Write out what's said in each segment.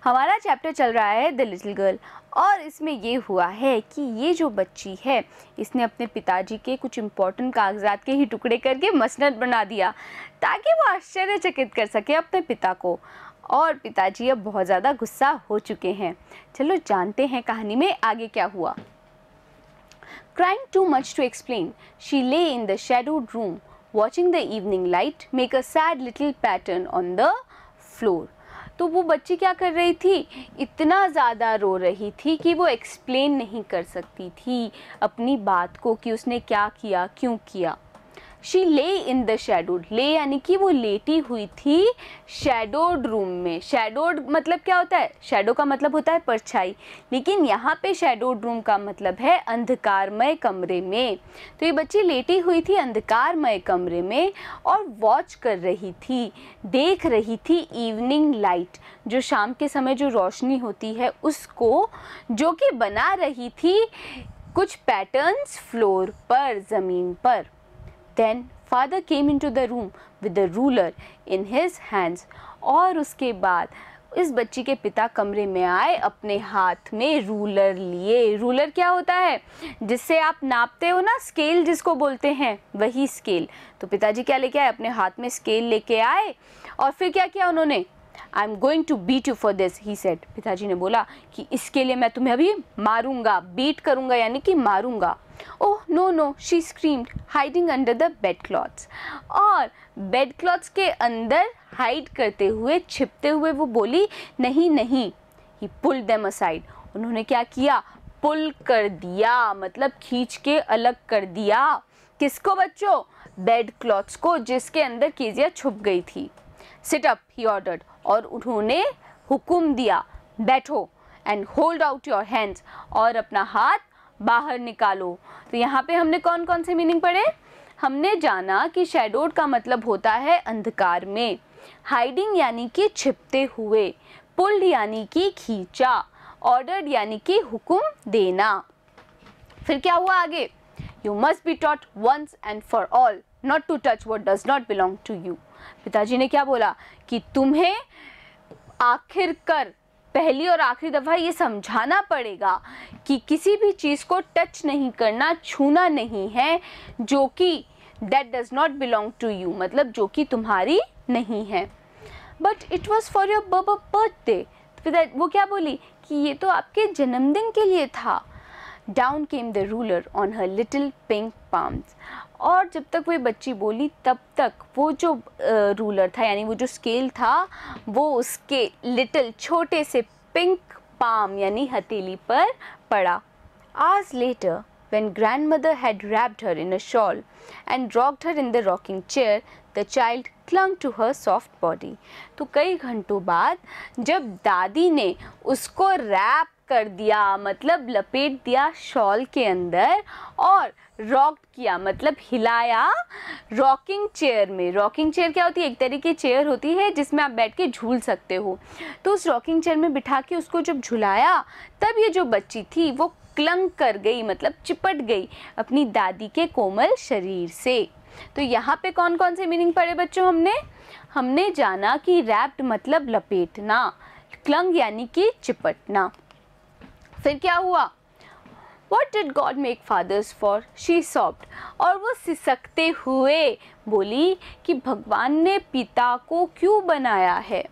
हमारा चैप्टर चल रहा है द लिटिल गर्ल और इसमें ये हुआ है कि ये जो बच्ची है इसने अपने पिताजी के कुछ इम्पोर्टेंट कागजात के ही टुकड़े करके मसनद बना दिया ताकि वो आश्चर्यचकित कर सके अपने पिता को। और पिताजी अब बहुत ज़्यादा गुस्सा हो चुके हैं। चलो जानते हैं कहानी में आगे क्या हुआ। Crying too much to explain, she lay in the shadowed room, watching the evening light make a sad little pattern on the floor. तो वो बच्ची क्या कर रही थी, इतना ज़्यादा रो रही थी कि वो एक्सप्लेन नहीं कर सकती थी अपनी बात को कि उसने क्या किया, क्यों किया। शी ले इन द शैडोड, ले यानी कि वो लेटी हुई थी शैडोड रूम में। शैडोड मतलब क्या होता है, शैडो का मतलब होता है परछाई, लेकिन यहाँ पे शैडोड रूम का मतलब है अंधकारमय कमरे में। तो ये बच्ची लेटी हुई थी अंधकारमय कमरे में और वॉच कर रही थी, देख रही थी इवनिंग लाइट, जो शाम के समय जो रोशनी होती है उसको, जो कि बना रही थी कुछ पैटर्न्स फ्लोर पर, ज़मीन पर। Then father came into the room with the ruler in his hands. और उसके बाद इस बच्ची के पिता कमरे में आए अपने हाथ में रूलर लिए। रूलर क्या होता है, जिससे आप नापते हो ना, स्केल जिसको बोलते हैं, वही स्केल। तो पिताजी क्या लेके आए, अपने हाथ में स्केल लेके आए और फिर क्या किया उन्होंने, I am going to beat you for this, he said. पिताजी ने बोला कि इसके लिए मैं तुम्हें अभी मारूंगा, बीट करूंगा यानी कि मारूंगा। Oh no no, she screamed, hiding under the bed clothes. और बेड क्लॉथ्स के अंदर हाइड करते हुए, छिपते हुए वो बोली नहीं नहीं। ही पुल्ड देम असाइड, उन्होंने क्या किया, पुल कर दिया, मतलब खींच के अलग कर दिया। किसको बच्चों, बेड क्लॉथ्स को, जिसके अंदर कीजिया छुप गई थी। सिट अप, ही ऑर्डर्ड, और उन्होंने हुक्म दिया, बैठो, and hold out your hands, और अपना हाथ बाहर निकालो। तो यहाँ पे हमने कौन कौन से मीनिंग पढ़े, हमने जाना कि शैडोड का मतलब होता है अंधकार में, हाइडिंग यानी कि छिपते हुए, पुल्ड यानी कि खींचा, ऑर्डर्ड यानी कि हुक्म देना। फिर क्या हुआ आगे, you must be taught once and for all not to touch what does not belong to you. पिताजी ने क्या बोला कि तुम्हें आखिरकार पहली और आखिरी दफ़ा ये समझाना पड़ेगा कि किसी भी चीज़ को टच नहीं करना, छूना नहीं है, जो कि that does not belong to you, मतलब जो कि तुम्हारी नहीं है। But it was for your birthday, फिर वो क्या बोली कि ये तो आपके जन्मदिन के लिए था। Down came the ruler on her little pink palms, और जब तक वो बच्ची बोली तब तक वो जो रूलर था यानी वो जो स्केल था वो उसके लिटिल छोटे से पिंक पाम यानी हथेली पर पड़ा। Hours later, when grandmother had wrapped her in a shawl and rocked her in the rocking chair, the child clung to her soft body. तो कई घंटों बाद जब दादी ने उसको रैप कर दिया, मतलब लपेट दिया शॉल के अंदर, और रॉक किया मतलब हिलाया रॉकिंग चेयर में। रॉकिंग चेयर क्या होती है, एक तरीके की चेयर होती है जिसमें आप बैठ के झूल सकते हो। तो उस रॉकिंग चेयर में बिठा के उसको जब झुलाया, तब ये जो बच्ची थी वो क्लंग कर गई, मतलब चिपट गई अपनी दादी के कोमल शरीर से। तो यहाँ पे कौन कौन से मीनिंग पढ़े बच्चों, हमने जाना कि रैप्ड मतलब लपेटना, क्लंग यानी कि चिपटना। फिर क्या हुआ, What did God make fathers for? She sobbed. और वो सिसकते हुए बोली कि भगवान ने पिता को क्यों बनाया है।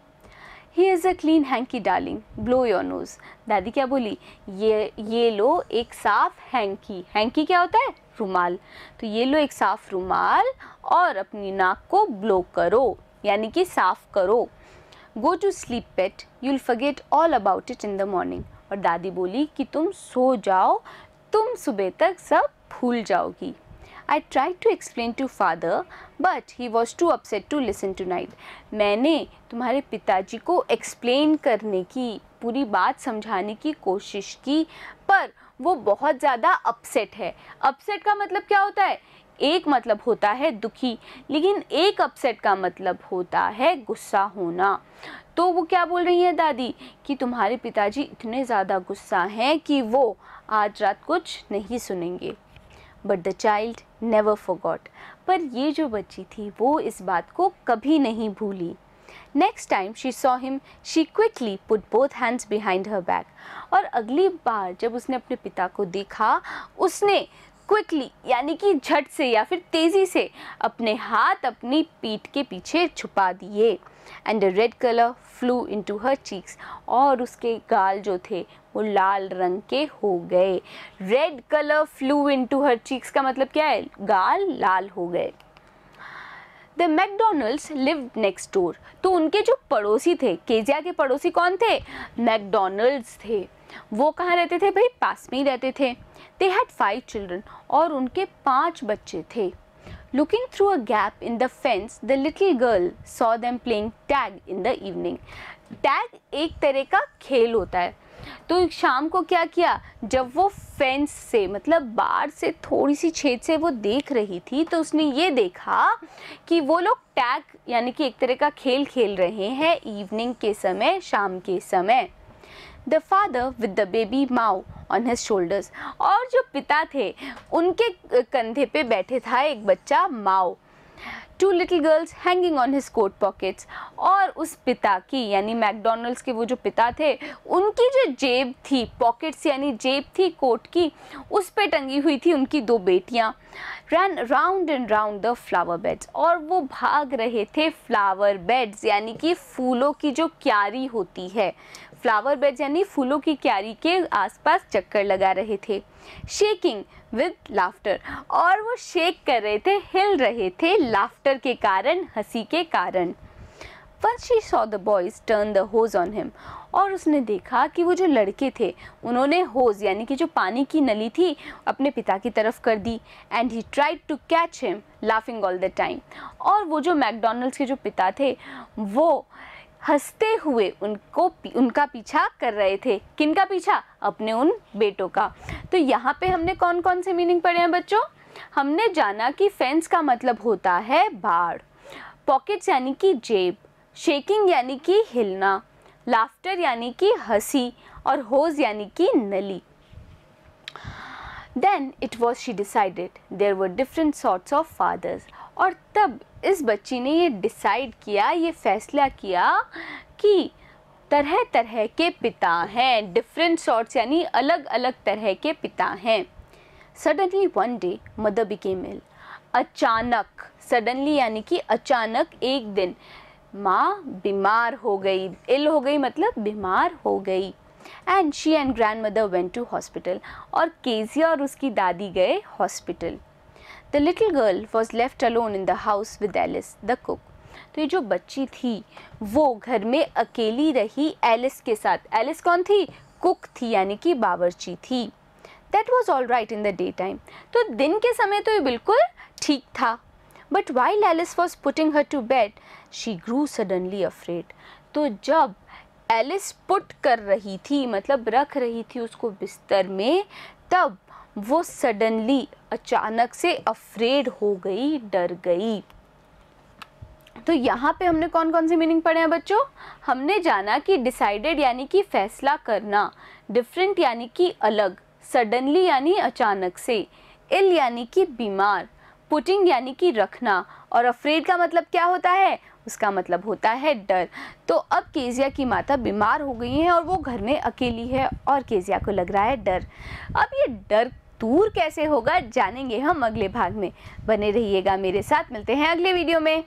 He is a clean hanky darling. Blow your nose. दादी क्या बोली, ये लो एक साफ हैंकी, हैंकी क्या होता है, रुमाल, तो ये लो एक साफ रुमाल और अपनी नाक को ब्लो करो यानी कि साफ करो। Go to sleep pet. You'll forget all about it in the morning. और दादी बोली कि तुम सो जाओ, तुम सुबह तक सब भूल जाओगी। I tried to explain to father, but he was too upset to listen tonight. मैंने तुम्हारे पिताजी को एक्सप्लेन करने की, पूरी बात समझाने की कोशिश की, पर वो बहुत ज़्यादा अपसेट है। अपसेट का मतलब क्या होता है, एक मतलब होता है दुखी, लेकिन एक अपसेट का मतलब होता है गुस्सा होना। तो वो क्या बोल रही है दादी कि तुम्हारे पिताजी इतने ज़्यादा गुस्सा हैं कि वो आज रात कुछ नहीं सुनेंगे। But the child never forgot, पर ये जो बच्ची थी वो इस बात को कभी नहीं भूली। Next time she saw him, she quickly put both hands behind her back. और अगली बार जब उसने अपने पिता को देखा, उसने क्विकली यानी कि झट से या फिर तेज़ी से अपने हाथ अपनी पीठ के पीछे छुपा दिए। And the red colour flu into her cheeks, और उसके गाल जो थे वो लाल रंग के हो गए। Red colour flu into her cheeks का मतलब क्या है? गाल लाल हो गए। The McDonald's lived next door, तो उनके जो पड़ोसी थे, केजिया के पड़ोसी कौन थे? मैकडोनल्ड्स थे। वो कहाँ रहते थे भाई? पास में ही रहते थे। दे हैड 5 चिल्ड्रन, और उनके 5 बच्चे थे। Looking through a gap in the fence, the little girl saw them playing tag in the evening. Tag एक तरह का खेल होता है। तो शाम को क्या किया, जब वो फेंस से मतलब बाहर से थोड़ी सी छेद से वो देख रही थी, तो उसने ये देखा कि वो लोग टैग यानी कि एक तरह का खेल खेल रहे हैं इवनिंग के समय, शाम के समय। The father with the baby Mao on his shoulders, और जो पिता थे उनके कंधे पे बैठे था एक बच्चा माओ। 2 little girls hanging on his coat pockets, और उस पिता की यानी मैकडोनल्ड्स के वो जो पिता थे उनकी जो जेब थी, पॉकेट्स यानी जेब थी कोट की, उस पे टंगी हुई थी उनकी 2 बेटियां। Run round and round the flower beds, और वो भाग रहे थे फ्लावर बेड्स यानी कि फूलों की जो क्यारी होती है, फ्लावर बेड्स यानी फूलों की क्यारी के आसपास चक्कर लगा रहे थे। शेकिंग विद लाफ्टर, और वो शेक कर रहे थे, हिल रहे थे लाफ्टर के कारण, हंसी के कारण। Once she saw the boys turn the hose on him, और उसने देखा कि वो जो लड़के थे उन्होंने होज यानी कि जो पानी की नली थी अपने पिता की तरफ कर दी। And he tried to catch him laughing all the time, और वो जो मैकडोनल्ड्स के जो पिता थे वो हंसते हुए उनका पीछा कर रहे थे। किनका पीछा? अपने उन बेटों का। तो यहाँ पे हमने कौन कौन से मीनिंग पढ़े हैं बच्चों? हमने जाना कि फेंस का मतलब होता है बाड़, पॉकेट्स यानी कि जेब, शेकिंग यानी कि हिलना, लाफ्टर यानी कि हंसी, और होज यानी कि नली। Then it was she decided there were different sorts of fathers, और तब इस बच्ची ने ये डिसाइड किया, ये फैसला किया कि तरह तरह के पिता हैं, डिफरेंट सॉर्ट्स यानी अलग अलग तरह के पिता हैं। Suddenly one day mother became ill, अचानक, सडनली यानी कि अचानक एक दिन माँ बीमार हो गई, इल हो गई मतलब बीमार हो गई। And she and grandmother went to hospital, और केजिया और उसकी दादी गए हॉस्पिटल। The little girl was left alone in the house with Alice the cook, तो ये जो बच्ची थी वो घर में अकेली रही एलिस के साथ। एलिस कौन थी? कुक थी यानी कि बावर्ची थी। That was all right in the day time, तो दिन के समय तो ये बिल्कुल ठीक था। But while Alice was putting her to bed she grew suddenly afraid, तो जब एलिस पुट कर रही थी मतलब रख रही थी उसको बिस्तर में, तब वो सडनली अचानक से अफ्रेड हो गई, डर गई। तो यहाँ पे हमने कौन कौन से मीनिंग पढ़े हैं बच्चों? हमने जाना कि डिसाइडेड यानी कि फैसला करना, डिफरेंट यानी कि अलग, सडनली यानी अचानक से, इल यानी कि बीमार, पुटिंग यानी कि रखना, और अफ्रेड का मतलब क्या होता है? उसका मतलब होता है डर। तो अब केजिया की माता बीमार हो गई हैं और वो घर में अकेली है और केजिया को लग रहा है डर। अब ये डर दूर कैसे होगा जानेंगे हम अगले भाग में। बने रहिएगा मेरे साथ, मिलते हैं अगले वीडियो में।